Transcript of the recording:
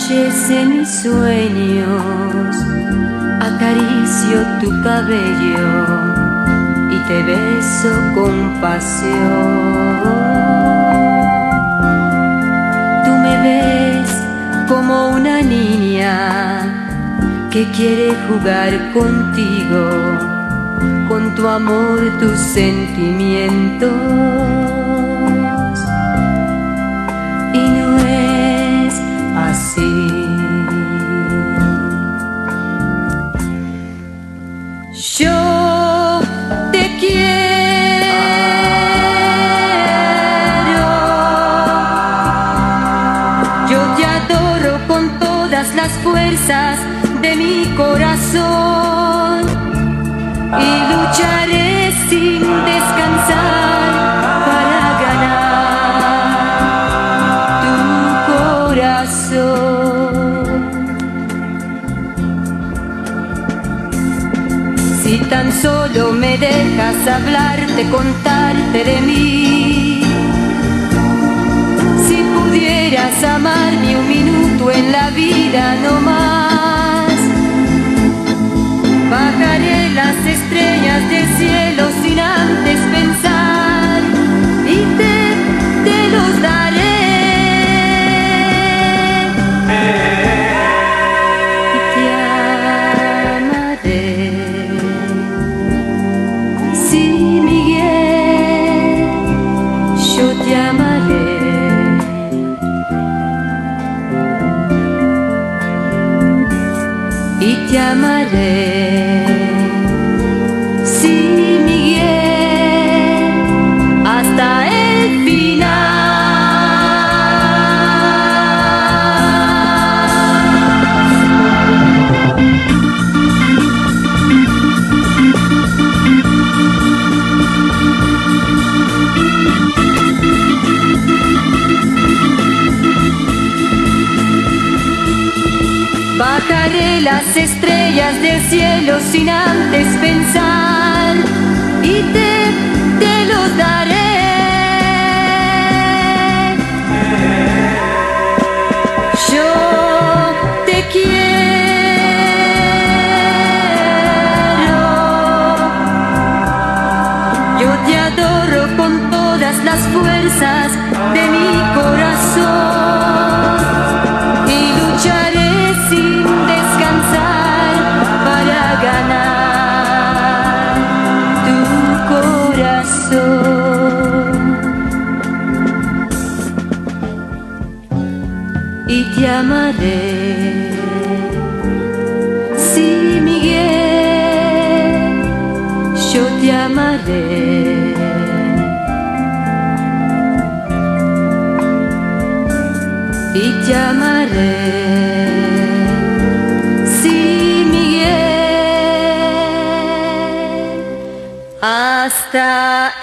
noches en mis sueños acaricio tu cabello y te beso con pasión. Tú me ves como una niña que quiere jugar contigo, con tu amor, tus sentimientos. Y no es así. Yo te quiero, yo te adoro con todas las fuerzas de mi corazón y lucharé sin descansar para ganar tu corazón. Si tan solo me dejas hablarte, contarte de mí, si pudieras amarme un minuto en la vida no más, bajaré las estrellas del cielo sin antes pensar y te los daré. Y te amaré. Sí, Miguel, yo te amaré. Y te amaré. Sí, Miguel, hasta el final. Bajaré las estrellas del cielo sin antes pensar y te los daré. Yo te quiero, yo te adoro con todas las fuerzas de mi corazón y lucharé sin descansar para ganar tu corazón. Y te amaré. Sí, Miguel, yo te amaré. Y te amaré. Sí, Miguel, hasta